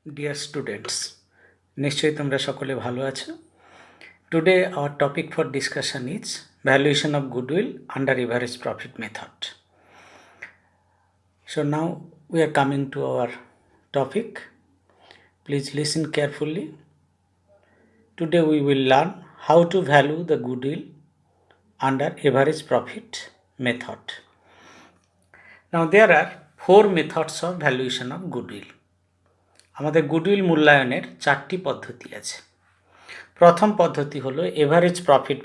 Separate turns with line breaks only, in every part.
Dear students, নিশ্চয়ই তোমরা সকলে ভালো আছো। Today our topic for discussion is valuation of goodwill under average profit method. So now we are coming to our topic. Please listen carefully. Today we will learn how to value the goodwill under average profit method. Now there are four methods of valuation of goodwill. আমাদের goodwill মূল্যায়নের চারটি পদ্ধতি আছে। প্রথম পদ্ধতি হলো average profit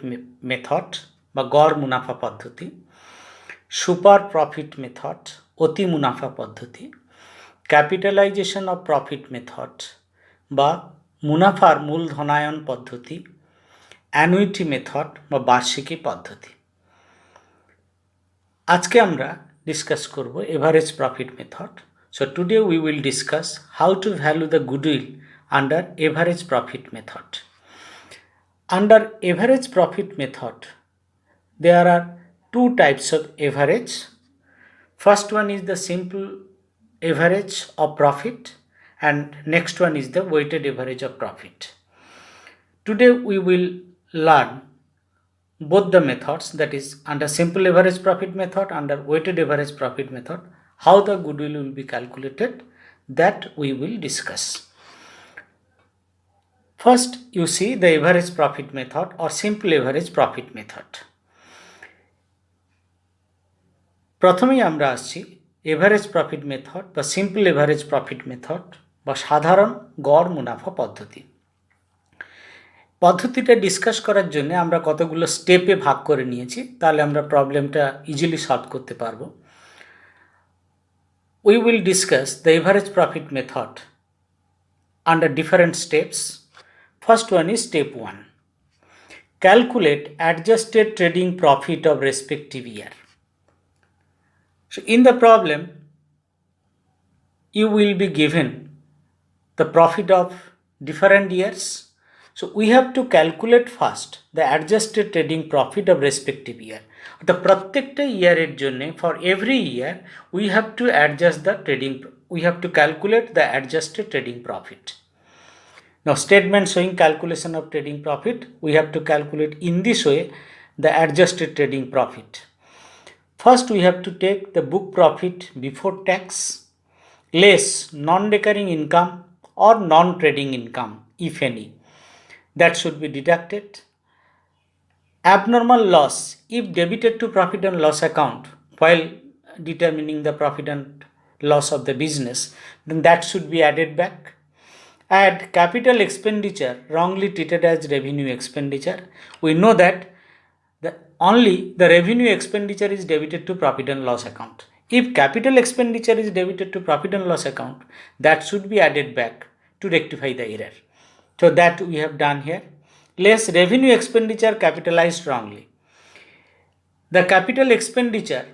method বা গড় মুনাফা পদ্ধতি, সুপার প্রফিট মেথড অতি মুনাফা পদ্ধতি, ক্যাপিটালাইজেশন অফ প্রফিট মেথড বা মুনাফার মূলধনায়ন পদ্ধতি, অ্যানুইটি মেথড বা বার্ষিকী পদ্ধতি। আজকে আমরা ডিসকাস করব average profit method. So today we will discuss how to value the goodwill under average profit method. Under average profit method, there are two types of average. First one is the simple average of profit and next one is the weighted average of profit. Today we will learn both the methods, that is under simple average profit method, under weighted average profit method, how the goodwill will be calculated, that we will discuss. First you see the average profit method or simple average profit method. প্রথমেই আমরা আসছি average profit method বা simple average profit method বা সাধারণ গড় মুনাফা পদ্ধতি। পদ্ধতিটা ডিসকাস করার জন্য আমরা কতগুলো স্টেপে ভাগ করে নিয়েছি, তাহলে আমরা প্রবলেমটা ইজিলি সলভ করতে পারবো। We will discuss the average profit method under different steps. First one is step 1. Calculate adjusted trading profit of respective year. So in the problem, you will be given the profit of different years. So we have to calculate first the adjusted trading profit of respective year. The প্রত্যেকটা ইয়ারের জন্য for every year we have to adjust the trading, we have to calculate the adjusted trading profit. Now statement showing calculation of trading profit, we have to calculate in this way the adjusted trading profit. First we have to take the book profit before tax less non-recurring income or non-trading income, if any, that should be deducted. Abnormal loss if debited to profit and loss account while determining the profit and loss of the business, then that should be added back. Add capital expenditure wrongly treated as revenue expenditure. We know that only the revenue expenditure is debited to profit and loss account. If capital expenditure is debited to profit and loss account, that should be added back to rectify the error. So that we have done here. Less revenue expenditure capitalized wrongly. The capital expenditure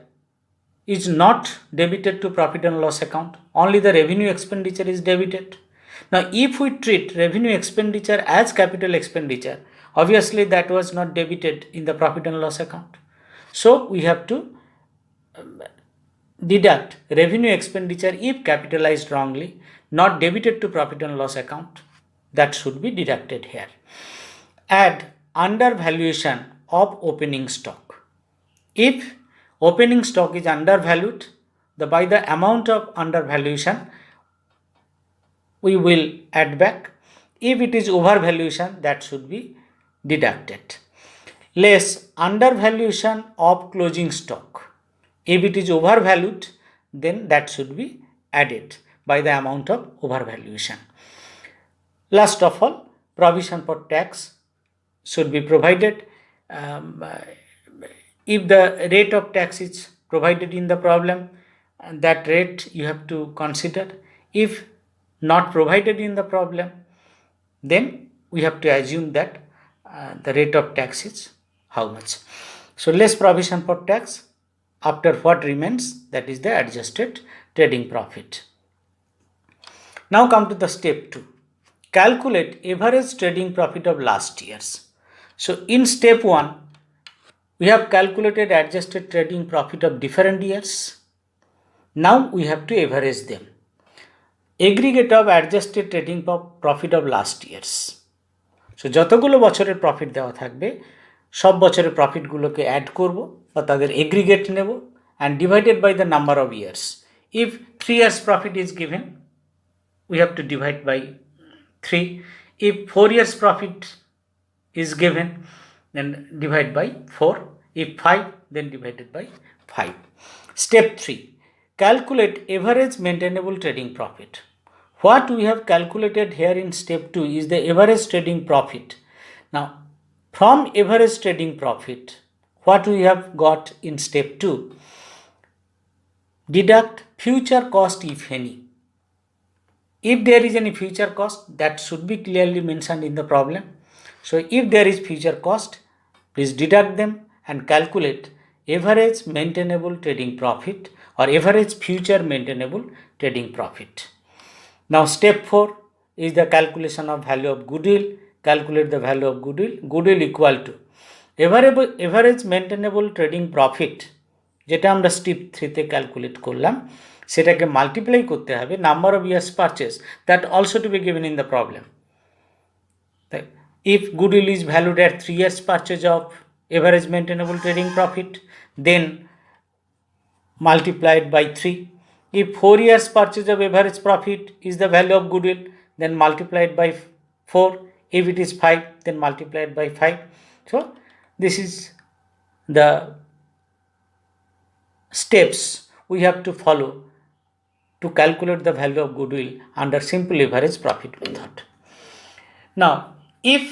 is not debited to profit and loss account, only the revenue expenditure is debited. Now if we treat revenue expenditure as capital expenditure, obviously that was not debited in the profit and loss account. So we have to deduct revenue expenditure if capitalized wrongly, not debited to profit and loss account, that should be deducted here. Add undervaluation of opening stock. If opening stock is undervalued, by the amount of undervaluation we will add back. If it is overvaluation, that should be deducted. Less undervaluation of closing stock. If it is overvalued, then that should be added by the amount of overvaluation. Last of all, provision for tax should be provided. If the rate of tax is provided in the problem, that rate you have to consider. If not provided in the problem, then we have to assume that the rate of tax is how much. So less provision for tax, after what remains, that is the adjusted trading profit. Now come to the step 2. Calculate average trading profit of last years. So in step 1 we have calculated adjusted trading profit of different years. Now we have to average them. aggregate of adjusted trading profit of last years. So যতগুলো বছরের profit দেওয়া থাকবে সব বছরের প্রফিটগুলোকে add করব বা তাদের aggregate নেব and divided by the number of years. If 3 years profit is given, we have to divide by 3. If 4 years profit is given, then divide by 4. If 5, then divided by 5. Step 3. Calculate average maintainable trading profit. What we have calculated here in step 2 is the average trading profit. Now, from average trading profit, what we have got in step 2, deduct future cost if any. If there is any future cost, that should be clearly mentioned in the problem. So if there is future cost, please deduct them and calculate average maintainable trading profit or average future maintainable trading profit. Now step 4 is the calculation of value of goodwill. Calculate the value of goodwill. Goodwill equal to average maintainable trading profit, যেটা আমরা step 3 তে calculate করলাম, সেটাকে multiply করতে হবে number of years purchase, that also to be given in the problem. If goodwill is valued at 3 years purchase of average maintainable trading profit, then multiplied by 3. If 4 years purchase of average profit is the value of goodwill, then multiplied by 4. If it is 5, then multiplied by 5. So this is the steps we have to follow to calculate the value of goodwill under simple average profit method. Now, if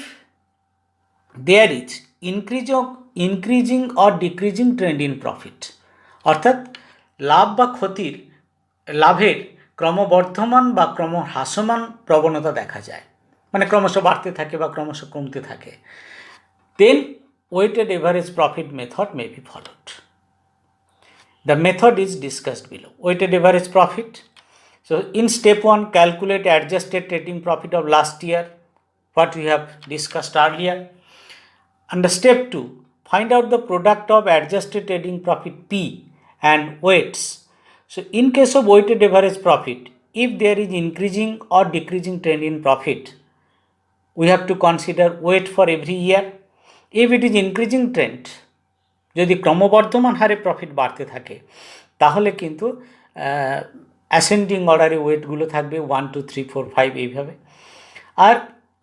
there is increasing or decreasing trend in profit, অর্থাৎ লাভ বা ক্ষতির লাভের ক্রমবর্ধমান বা ক্রমহ্রাসমান প্রবণতা দেখা যায়, মানে ক্রমশ বাড়তে থাকে বা ক্রমশ কমতে থাকে, then weighted average profit method may be followed. The method is discussed below. Weighted average profit. So in step 1, calculate adjusted trading profit of last year, what we have discussed earlier. Under step 2, find out the product of adjusted trading profit P and weights. So in case of weighted average profit, if there is increasing or decreasing trend in profit, we have to consider weight for every year. If it is increasing trend, যদি ক্রমবর্ধমান হারে profit বাড়তে থাকে তাহলে কিন্তু ascending অর্ডারে ওয়েটগুলো থাকবে 1 2 3 4 5 এইভাবে। আর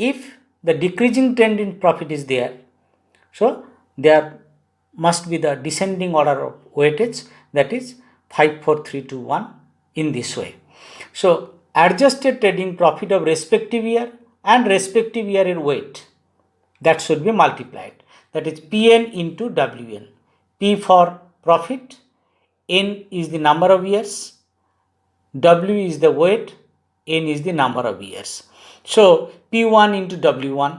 if the decreasing trend in profit is there, so there must be the descending order of weightage, that is 5 4 3 2 1 in this way. So adjusted trading profit of respective year and respective year in weight, that should be multiplied, that is Pn into Wn. P for profit, N is the number of years, W is the weight, N is the number of years. So P1 into W1,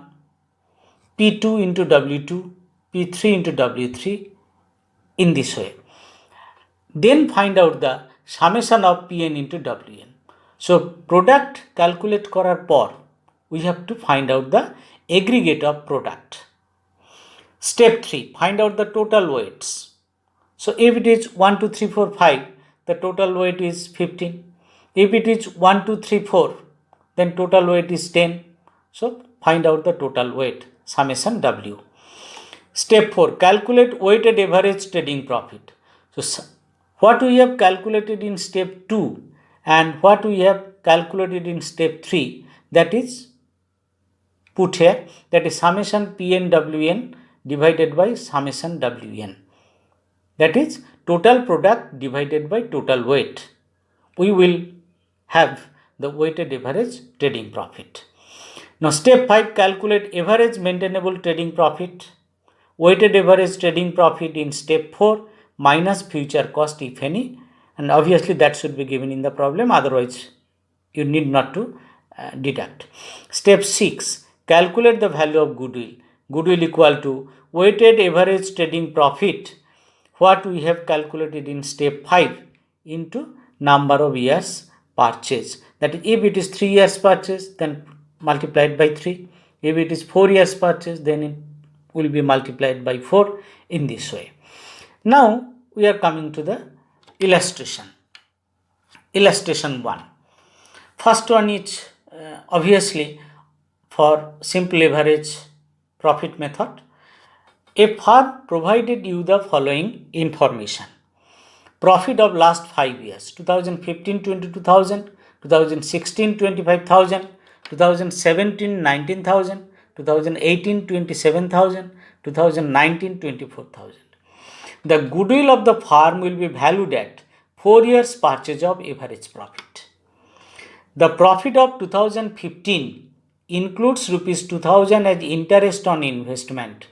P2 into W2, P3 into W3, in this way. Then find out the summation of Pn into Wn. So product calculate করার পর we have to find out the aggregate of product. Step 3, find out the total weights. So if it is 1 2 3 4 5, the total weight is 15. If it is 1 2 3 4, then total weight is 10. So find out the total weight, summation W. Step 4, calculate weighted average trading profit. So what we have calculated in step 2 and what we have calculated in step 3, that is put here, that is summation PNWN divided by summation Wn. That is total product divided by total weight. We will have the weighted average trading profit. Now step 5, calculate average maintainable trading profit. Weighted average trading profit in step 4 minus future cost if any, and obviously that should be given in the problem, otherwise you need not to deduct. Step 6, calculate the value of goodwill. Goodwill equal to weighted average trading profit, what we have calculated in step 5, into number of years purchase. That is, if it is 3 years purchase, then multiplied by 3. If it is 4 years purchase, then it will be multiplied by 4, in this way. Now we are coming to the illustration. Illustration 1. First one is obviously for simple average profit method. A firm provided you the following information: profit of last 5 years, 2015 22,000, 2016 25,000, 2017 19,000, 2018 27,000, 2019 24,000. The goodwill of the firm will be valued at 4 years purchase of average profit. The profit of 2015 includes rupees 2,000 as interest on investment.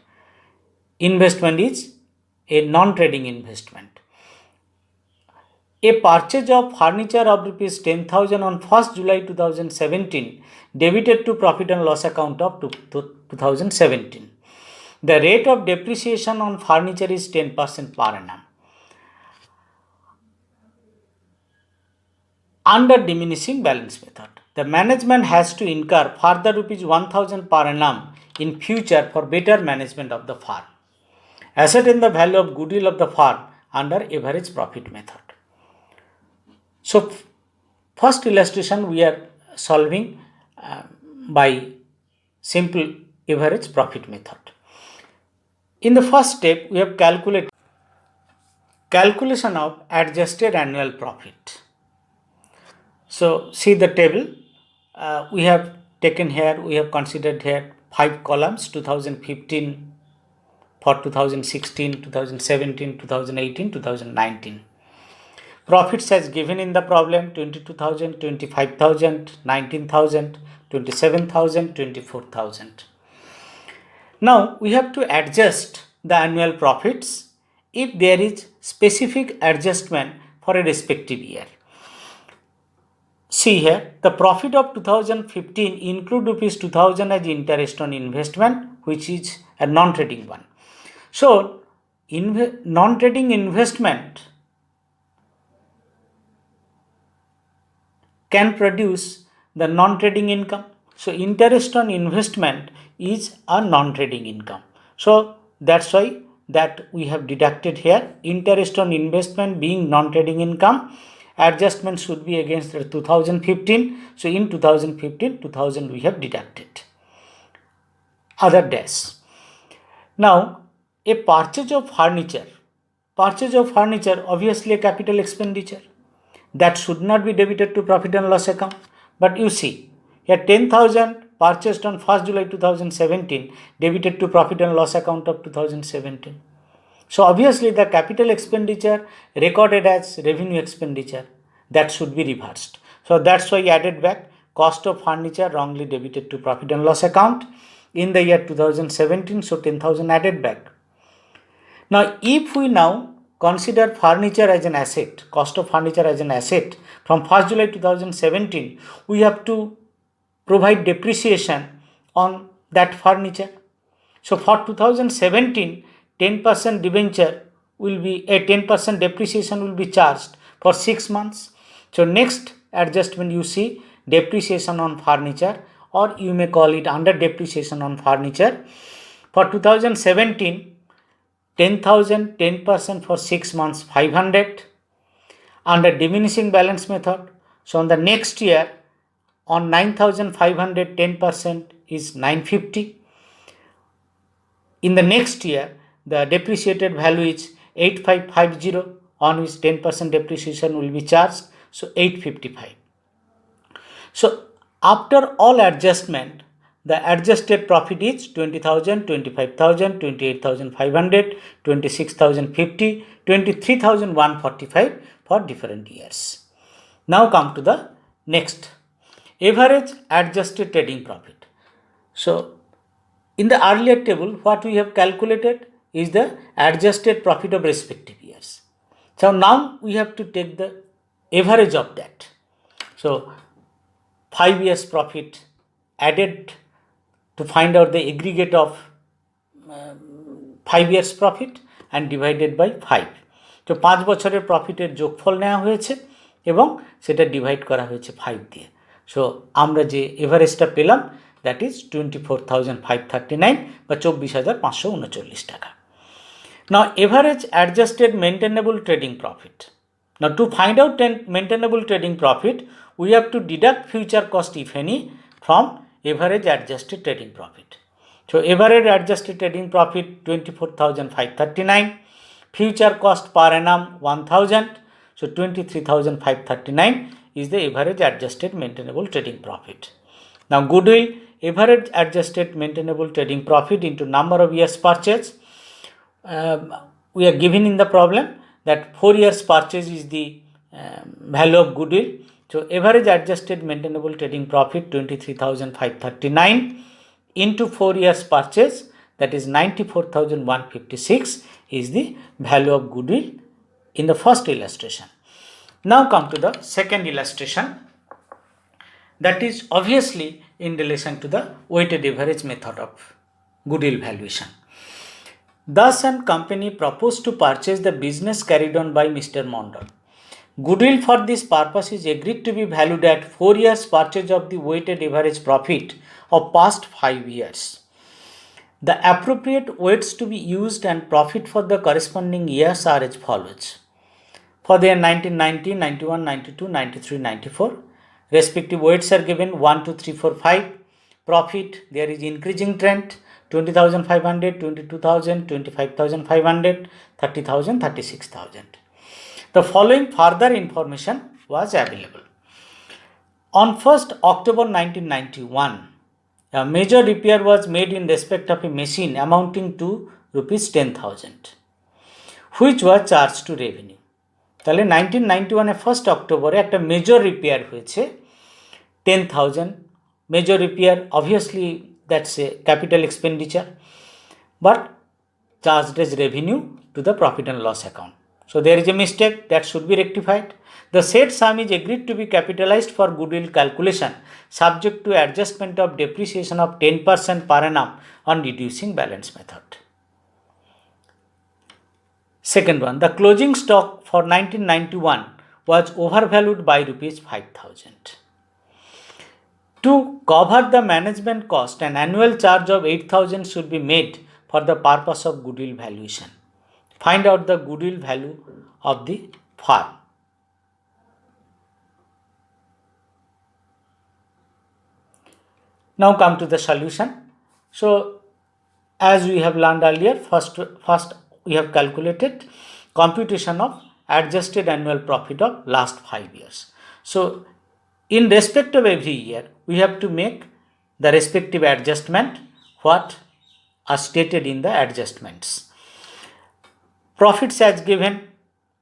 Investment is a non-trading investment. A purchase of furniture of rupees 10,000 on 1st July 2017 debited to profit and loss account of 2017. The rate of depreciation on furniture is 10% per annum. Under diminishing balance method, the management has to incur further rupees 1,000 per annum in future for better management of the firm. Ascertain the value of goodwill of the firm under average profit method. So, first illustration we are solving by simple average profit method. In the first step, we have calculation of adjusted annual profit. So, see the table. We have taken here, we have considered here 5 columns: 2015 for 2016, 2017, 2018, 2019. Profits as given in the problem: 22,000, 25,000, 19,000, 27,000, 24,000. Now we have to adjust the annual profits if there is specific adjustment for a respective year. See here, the profit of 2015 include rupees 2,000 as interest on investment, which is a non-trading one. So, non-trading investment can produce the non-trading income. So, interest on investment is a non-trading income. So, that's why that we have deducted here. Interest on investment being non-trading income, adjustment should be against the 2015. So, in 2015, 2,000 we have deducted. Other dash. Now, a purchase of furniture obviously a capital expenditure that should not be debited to profit and loss account. But you see here, 10,000 purchased on 1st July 2017 debited to profit and loss account of 2017. So obviously the capital expenditure recorded as revenue expenditure, that should be reversed. So that's why added back cost of furniture wrongly debited to profit and loss account in the year 2017. So 10,000 added back. Now if we now consider furniture as an asset, cost of furniture as an asset from 1st July 2017, we have to provide depreciation on that furniture. So for 2017, 10% debenture will be a 10% depreciation will be charged for 6 months. So next adjustment you see depreciation on furniture, or you may call it under depreciation on furniture. For 2017, 10,000, 10% for 6 months, 500 under diminishing balance method. So on the next year, on 9,500, 10% is 950. In the next year, the depreciated value is 8550, on which 10% depreciation will be charged. So 855. So after all adjustment, the adjusted profit is 20,000, 25,000, 28,500, 26,050, 23,145 for different years. Now come to the next, average adjusted trading profit. So in the earlier table, what we have calculated is the adjusted profit of respective years. So now we have to take the average of that. So 5 years profit added to find out the aggregate of 5 years profit and divided by 5. তো 5 বছরের প্রফিটের যোগফল নেওয়া হয়েছে এবং সেটা divide করা হয়েছে 5 দিয়ে। সো আমরা যে এভারেজটা পেলাম দ্যাট ইজ 24,539 বা 24,539 টাকা। Now average adjusted maintainable trading profit, Now to find out maintainable trading profit, we have to deduct future cost if any from average adjusted trading profit. So average adjusted trading profit 24,539, future cost per annum 1,000, so 23,539 is the average adjusted maintainable trading profit. Now goodwill, average adjusted maintainable trading profit into number of years purchase. We are given in the problem that 4 years purchase is the value of goodwill. So average adjusted maintainable trading profit 23,539 into 4 years purchase, that is 94,156 is the value of goodwill in the first illustration. Now come to the second illustration, that is obviously in relation to the weighted average method of goodwill valuation. Thus and company proposed to purchase the business carried on by Mr. Mondal. Goodwill for this purpose is agreed to be valued at 4 years purchase of the weighted average profit of past 5 years. The appropriate weights to be used and profit for the corresponding years are as follows. For the year 1990, 91, 92, 93, 94, respective weights are given 1, 2, 3, 4, 5. Profit, there is increasing trend, 20,500, 22,000, 25,500, 30,000, 36,000. The following further information was available. On 1st October 1991, a major repair was made in respect of a machine amounting to rupees 10,000, which was charged to revenue. তাহলে 1991 1st অক্টোবরে একটা major repair হয়েছে 10,000. Major repair, obviously that's a capital expenditure, but charged as revenue to the profit and loss account. So there is a mistake that should be rectified. The said sum is agreed to be capitalized for goodwill calculation subject to adjustment of depreciation of 10% per annum on reducing balance method. Second one, the closing stock for 1991 was overvalued by rupees 5,000. To cover the management cost, an annual charge of 8,000 should be made for the purpose of goodwill valuation. Find out the goodwill value of the firm. Now come to the solution. So as we have learned earlier, first we have calculated computation of adjusted annual profit of last 5 years. So in respect of every year, we have to make the respective adjustment what are stated in the adjustments. Profits as given,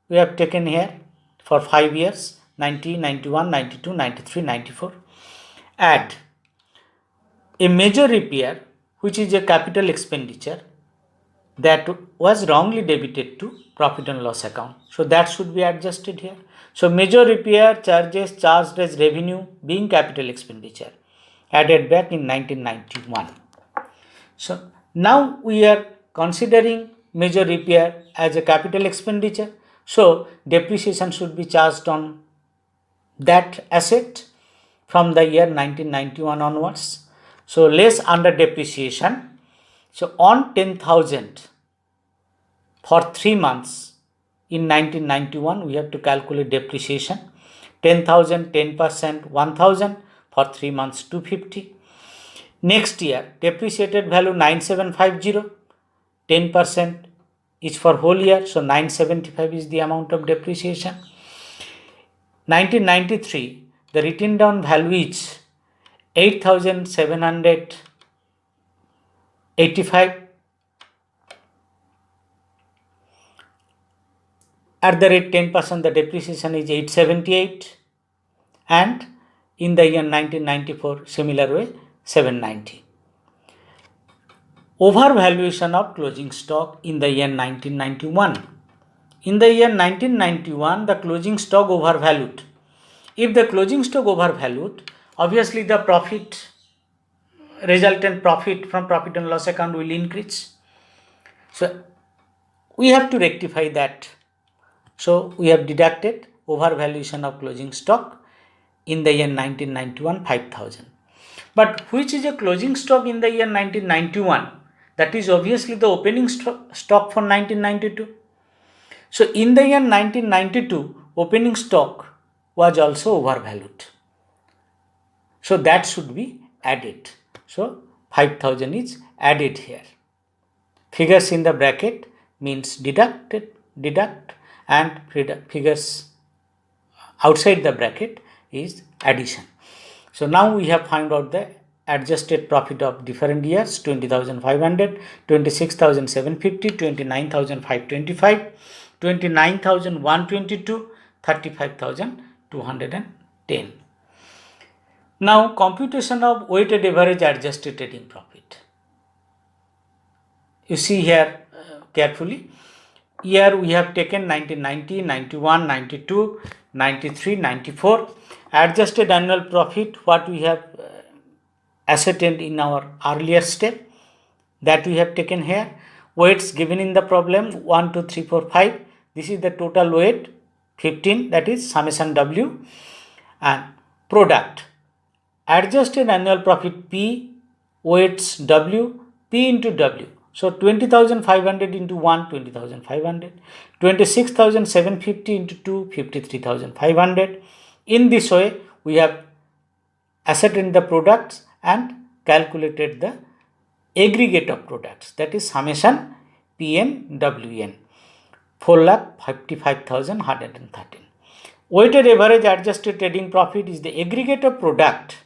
we have taken here for 5 years, 90, 91, 92, 93, 94. Add a major repair, which is a capital expenditure that was wrongly debited to profit and loss account. So that should be adjusted here. So major repair charges charged as revenue being capital expenditure added back in 1991. So now we are considering major repair as a capital expenditure. So depreciation should be charged on that asset from the year 1991 onwards. So less under depreciation. So on 10,000 for 3 months in 1991, we have to calculate depreciation. 10,000, 10%, 1,000 for 3 months 250. Next year, depreciated value 9750, 10% is for whole year, so 975 is the amount of depreciation. 1993, the written down value is 8,785. At the rate 10%, the depreciation is 878, and in the year 1994, similar way, 790. Overvaluation of closing stock in the year 1991. In the year 1991, the closing stock overvalued. If the closing stock overvalued, obviously the profit, resultant profit from profit and loss account will increase. So we have to rectify that. So we have deducted overvaluation of closing stock in the year 1991, 5,000. But which is a closing stock in the year 1991? That is obviously the opening stock for 1992. So in the year 1992, opening stock was also overvalued. So that should be added. So 5,000 is added here. Figures in the bracket means deduct, and figures outside the bracket is addition. So now we have found out the adjusted profit of different years: 20,500, 26,750, 29,525, 29,122, 35,210. Now computation of weighted average adjusted trading profit. You see here carefully. Here we have taken 1990, 91, 92, 93, 94. Adjusted annual profit, what we have ascertained in our earlier step, that we have taken here. Weights given in the problem 1, 2, 3, 4, 5. This is the total weight 15, that is summation W. And product, adjusted annual profit P, weights W, P into W. So 20,500 into 1, 20,500, 26,750 into 2, 53,500. In this way, we have ascertained the products and calculated the aggregate of products, that is summation PNWN, 4,55,113. Weighted average adjusted trading profit is the aggregate of product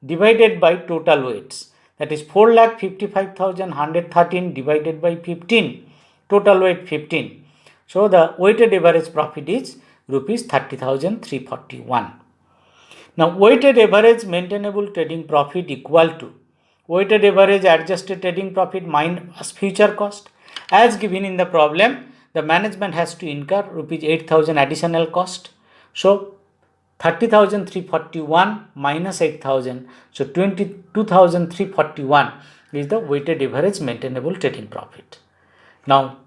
divided by total weights, that is 4,55,113 divided by 15, total weight 15. So the weighted average profit is rupees 30,341. Now weighted average maintainable trading profit equal to weighted average adjusted trading profit minus future cost. As given in the problem, the management has to incur rupees 8,000 additional cost. So 30,341 minus 8,000, so 22,341 is the weighted average maintainable trading profit. Now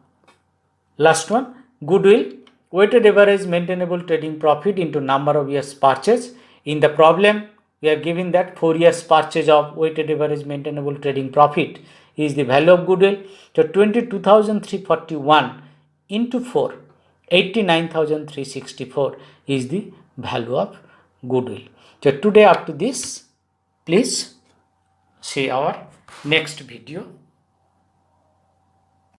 last one, goodwill, weighted average maintainable trading profit into number of years purchase. In the problem, we are given that 4 years purchase of weighted average maintainable trading profit is the value of goodwill. So 22,341 into 4, 89,364 is the value of goodwill. So today up to this, please see our next video.